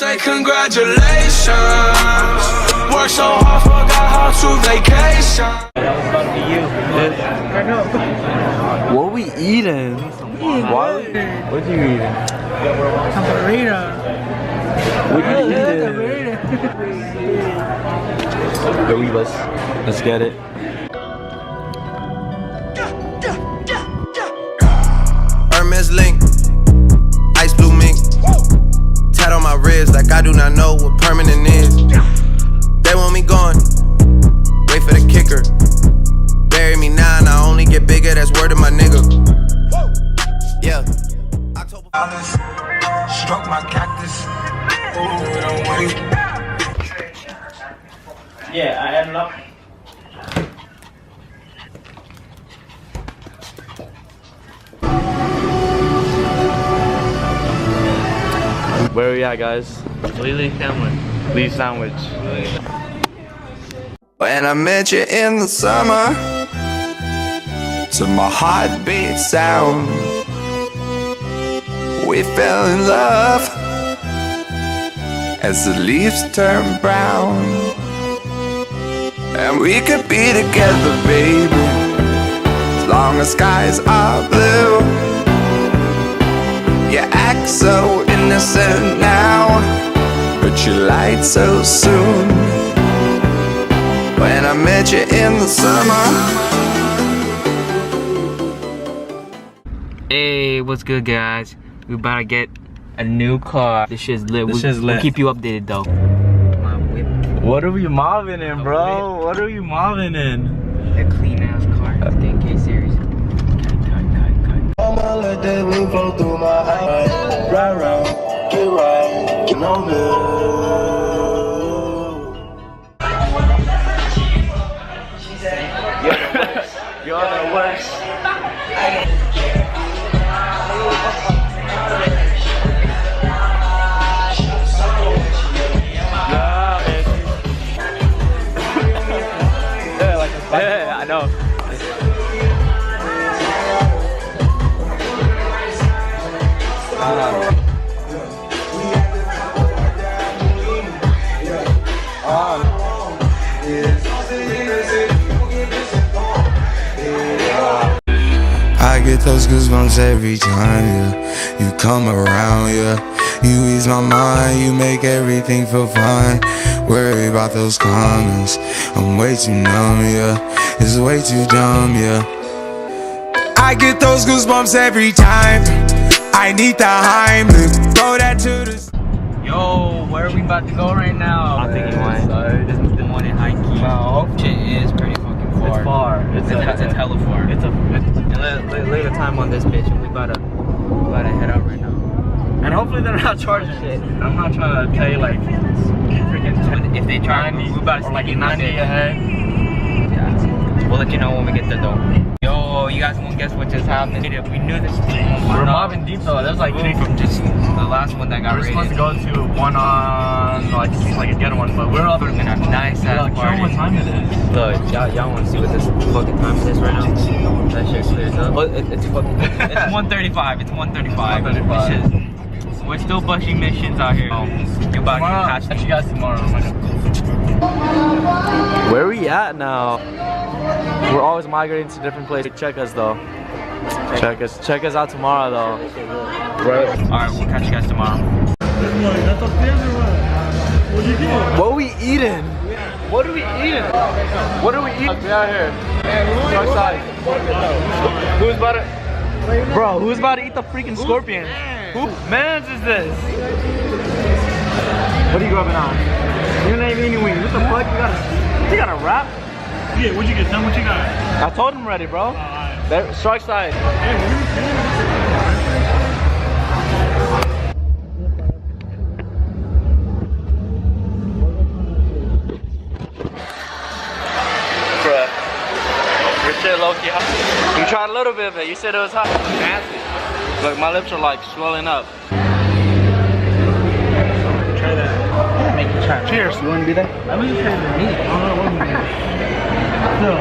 say congratulations. Work so hard, forgot how to vacation. That was about to be you. I know. What we eating? What you eating? A burrito. What you eating? Burritos. Let's get it. Hermes link, ice blue mink. Tat on my wrist like I do not know what permanent is. They want me gone, wait for the kicker. Bury me now and I only get bigger, that's word of my nigga. Yeah. Stroke my cactus. Ooh, don't wait. Yeah, I ended up. Where are we at, guys? Lily sandwich. Lee sandwich. When I met you in the summer, to my heartbeat sound, we fell in love as the leaves turn brown. And we could be together, baby, as long as skies are blue. You act so innocent now, but you lied so soon. When I met you in the summer. Hey, what's good, guys? We about to get a new car. This shit's lit. We'll keep you updated though. My whip. What are we mobbing in, bro? What are we mobbing in? A clean ass car. 10K series. I'ma let that wind flow through my eyes. Ride round, get right, get on me. You're the worst. Yeah, I know. I get those goosebumps every time, yeah, you come around, yeah. You ease my mind, you make everything feel fine. Worry about those comments, I'm way too numb, yeah. It's way too dumb, yeah. I get those goosebumps every time. I need the Heimlich, throw that to the. Yo, where are we about to go right now? I'm thinking wine. This is the one in High Key. No. Shit is pretty fucking far. It's far. It's hella far. It's a. Later time on this bitch, and we about to head out right now. And hopefully they're not charging shit. I'm not trying to pay like freaking If they charge, 90 we about to or like sneak in 90 that bitch. ahead. Yeah. We'll let you know when we get there though. Yo, you guys won't guess what just happened. We knew this. We're mobbing deep though. There's like three from just the last one that got We're supposed raided. to go to one on like a ghetto one, but we're up in a nice ass like, party. what time it is. Look, y'all want to see what this fucking time it is right now? That shit clears up. Well, it's fucking. It's 1:35. It's 1:35. 1:35. We're still bushing missions out here. You're about to catch you guys tomorrow. Where are we at now? We're always migrating to different places. Check us though. Check us out tomorrow though. Alright, we'll catch you guys tomorrow. What are we eating? What are we eating? What are we eating? Get out here. Outside. Who's about to? Bro, who's about to eat the freaking scorpion? Who man's is this? What are you grabbing on? You're not even eating wings. What the fuck? You got a wrap? Yeah, what'd you get? Tell me what you got. I told him already, bro. There, strike side. Bruh. Your shit low-key hot. You tried a little bit of it. You said it was hot. Nasty. Look, my lips are like swelling up. Try that. Yeah, make it try. Cheers. You want to do that? I'm going to try the meat. No.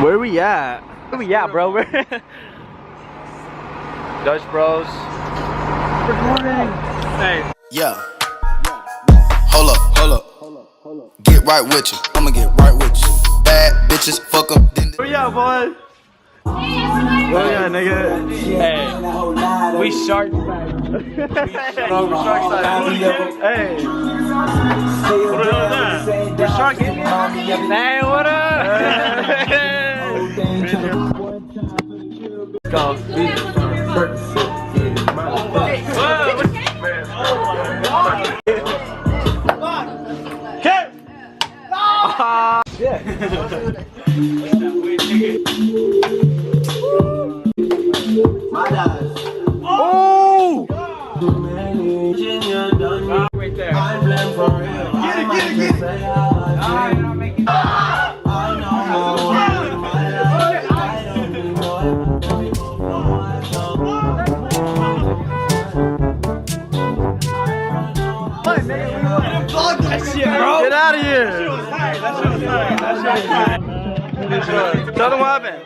Where we at? Where we at, bro? Dutch Bros. Good morning. Hey. Yeah. Hold up. Get right with you. I'ma get right with you. Bad bitches, fuck them. Where you at, boy? Where you at, nigga? Hey. We shark side. Bro, we're shark side. Hey. What is that? We're shark side. Hey, what up? Let's go. Oh! Right there. Get it. Get out of here! Tell them what happened.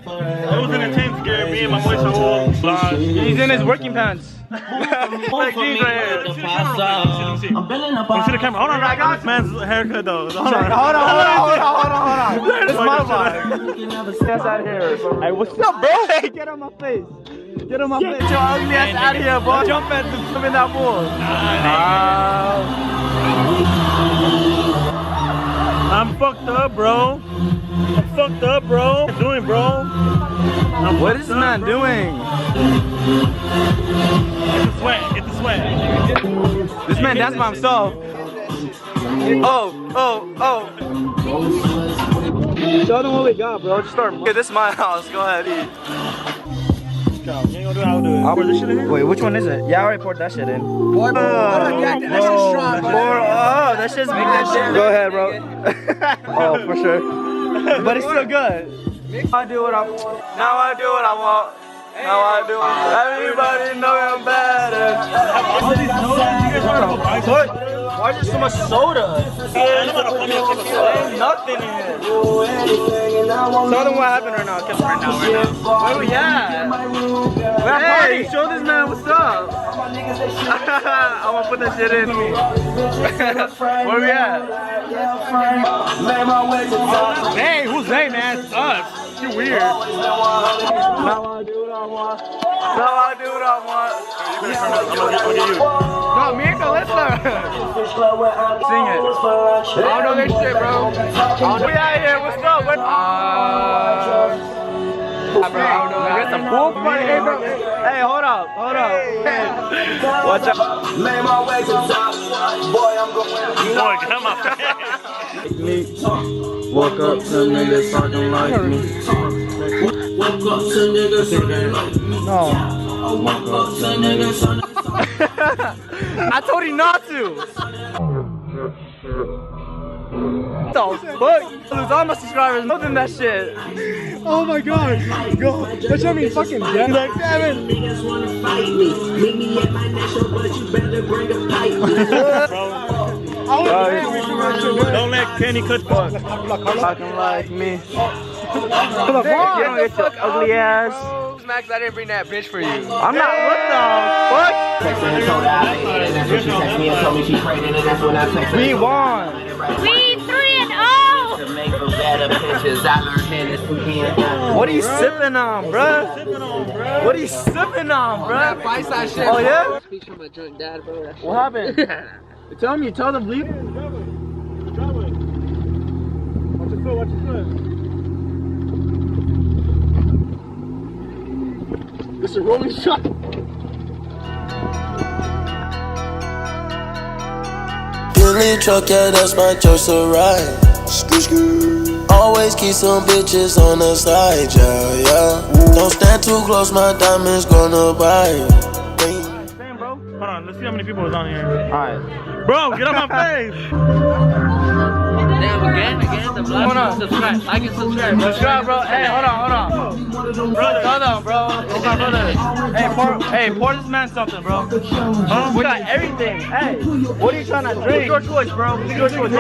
It was an intense game. Me and my boy Saul. He's in his working pants. Like these right here. Let me see the camera. Hold on, I got this man's haircut though. Hold on. This is my vlog. Get out of here. Hey, what's up, bro? Hey, get on my face. Get on my face. Get your ugly ass out of here, boy. Jump in that pool. I'm fucked up, bro. What you doing, bro? What is this man doing? Get the sweat. This man danced by himself. Oh. Show them what we got, bro. Just start. Okay, this is my house. Go ahead, eat. You ain't gonna do it, I'll do it. Pour this shit in here? Wait, which one is it? Yeah, I already poured that shit in. That shit's strong, Oh, that shit's make that shit. Go ahead, bro. Oh, for sure. But it's still good. I do what I want. Now I do what I want. Now I do it. Everybody know I'm better. Why is there so much soda? There's nothing in here. Tell them what happened right now. Where we at? Hey, show this man what's up. I'm gonna put that shit in. Where we at? Hey, who's they, man? It's us. You weird. Now I do what I want. No, me and Calista. Sing it. I don't know this shit, bro. We out here. What's up? Bro, I don't know. Get some pool party. Hey, bro. Hey, hold up. Watch out. Made my way to the top. Boy, I'm going. Boy, get out my face. Woke up to niggas talking like me. Woke up to niggas talking like me. No. Woke up to niggas talking. I told you not to. What the fuck? Lose all my subscribers. More than that shit. Oh my god. Go. That should be fucking dead. Like, damn it. Niggas wanna fight me. Meet me at my national, but you better bring a pipe. Don't let Kenny cut fuck. Talking like me. You don't get your ugly ass. Max, I didn't bring that bitch for you. I'm not. What the fuck? We won. We 3-0. What are you sipping on, bruh? What are you sipping on, bruh? Oh yeah? Speech from a drunk dad, bro. What happened? Tell me. Tell them, bleep. Watch your foot. It's a rolling shot. Billy truck, yeah, that's my choice to ride. Always keep some bitches on the side, yeah. Don't stand too close, my diamonds gonna bite. Damn, bro. Hold on, let's see how many people is on here. Alright. Bro, get on my face. Damn, again, the vlog. Subscribe, like and subscribe. Subscribe, bro. Hey, hold on. Brother. Hold on, bro. What's my brother? Hey, pour this man something, bro. We got everything. Hey, what are you trying to drink? It's your choice, bro. It's your choice.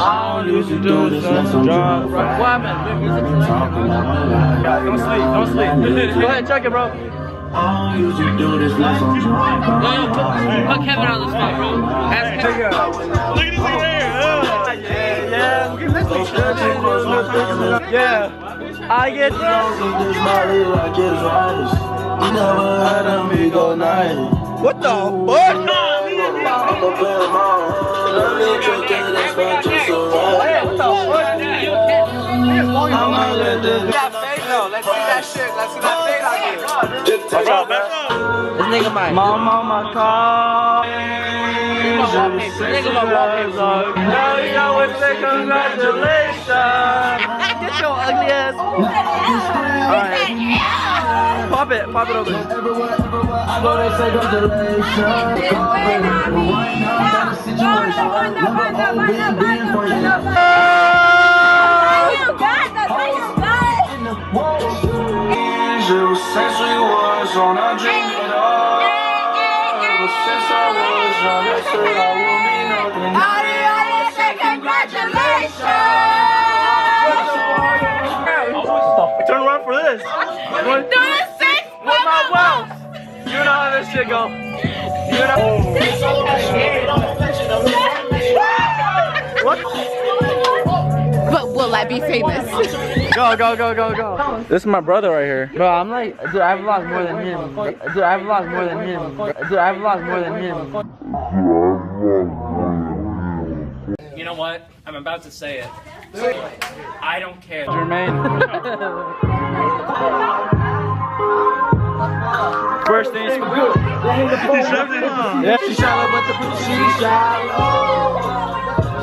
don't usually do this unless I'm drunk. What happened? Don't sleep, don't sleep. Go ahead, check it, bro. No, put Kevin on the spot, bro. Ask Kevin. Look at this nigga here. Yeah. I get what the fuck? Let's see that shit. Let's see that fade out here. This nigga might. Mama, my car. Nigga, my wallpaper. Now you know what say congratulations. Get your ugly ass. Alright. Pop it over. Since we was on a dream it all. Ever since I was young, they said I won't be nothing. Turn around for this. With my wealth. You know how this shit go. You know. But will I be famous? Go. This is my brother right here. Bro, I'm like, dude, I've vlogged more than him. Dude, I've vlogged more than him. You know what? I'm about to say it. I don't care. Jermaine. First things good. Yeah. She's shallow, but the pussy she's shallow.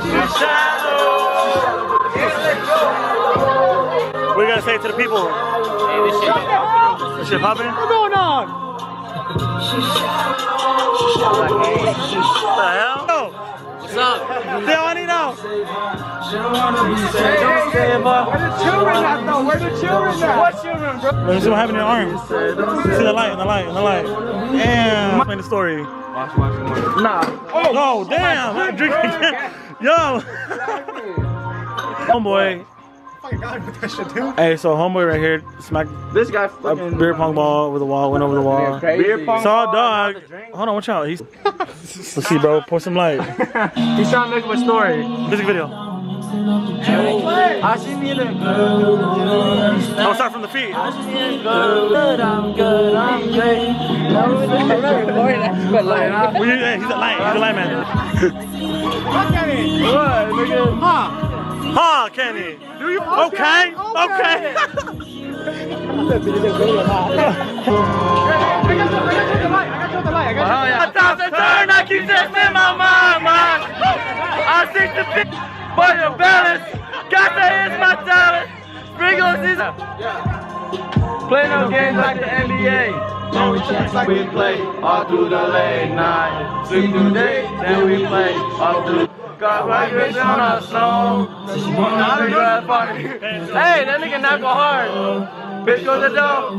She's shallow. What you gotta say to the people? Hey, this shit Popping? What's going on? What the hell? What's up? Say all I need now. Where the children at, though? Where the children at? What children, bro? Let me see what happened in your arm. See the light. Damn. Explain the story. Nah. Oh, damn. I'm drinking. Yo. Homeboy. Hey, so homeboy right here smacked This guy a fucking beer pong ball over the wall, went over the wall. beer pong. Saw a dog. Hold on, watch out. He's. Let's see, bro. Pour some light. He's trying to make up a story. Music video. I see me in it. I'll start from the feet. I'm great. He's a light man. What, nigga? Huh, Kenny? Do you? Okay. I got the turn, I keep this in my mind, man. I see the bitch, but the balance. Got that is my talent. Sprinkles is play no games like the NBA. Then we checks like we play all through the late night. Sleep through day, then we play all through. Got white bitch on a snow. Hey, that nigga not go hard. Bitch goes the door.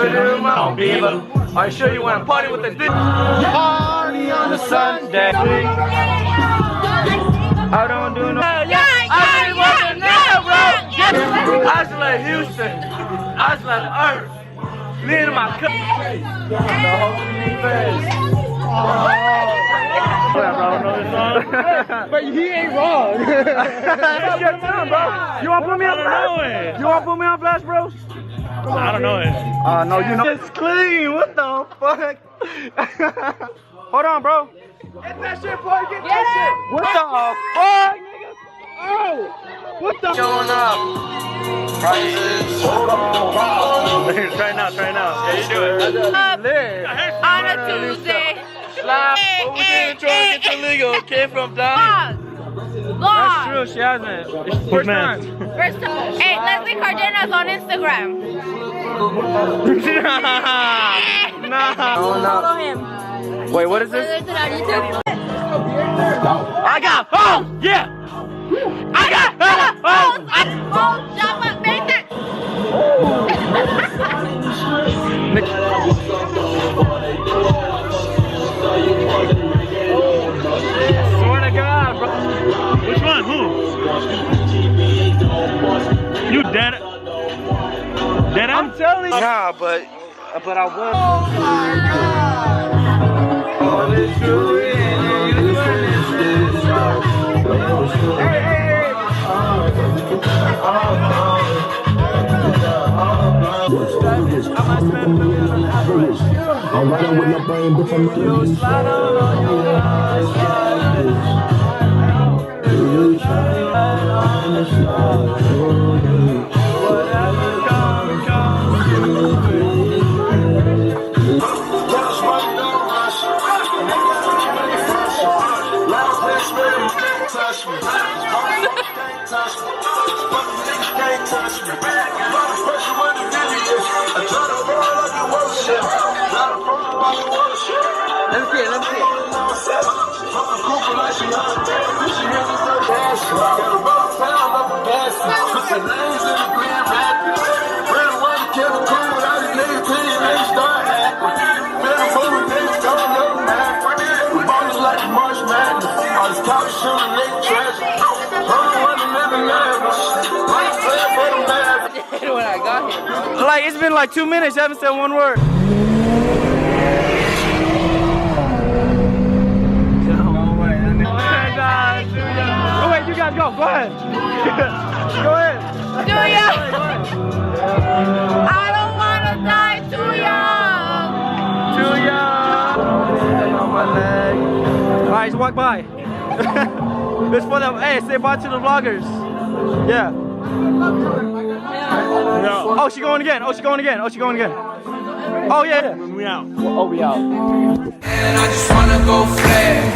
Do my beaver. Are you sure you want to party with the dick? Party on the Sunday. I don't do no. I just want to know, bro. I just like Houston. I just like Earth. Lean in my cup. But he ain't wrong. That's your time, bro. You want to put me on blast? You want to put me on blast, bro? I don't know it. No, you know. It's clean. What the fuck? Hold on, bro. Get that shit, boy. Get that shit. What the fuck, nigga? Oh, what the? Going up. Try now. Yeah, you do it. On a Tuesday. What we did trying to get illegal came from down. That's true, she hasn't. It's first time. First time. Hey, Leslie Cardenas on Instagram. Follow him. Wait, what is this? YouTube. I got home! Yeah! I got home! Shop up, basic. Swear to God, bro. Which one? Who? I'm telling you. Nah, but I will. All is true in you, I'm riding with no brain, but I'm not. Slide on your When I got here, Like, it's been like 2 minutes, you haven't said one word. Oh wait, you guys go. Go ahead. Go ahead. Too young. I don't want to die too young. Too young. On my leg. All right, just walk by. It's for them. Hey, say bye to the vloggers. Yeah. No. Oh, she going again. Oh, she going again. Oh, she going again. Oh, yeah. We out. Oh, we out. And I just wanna go flat.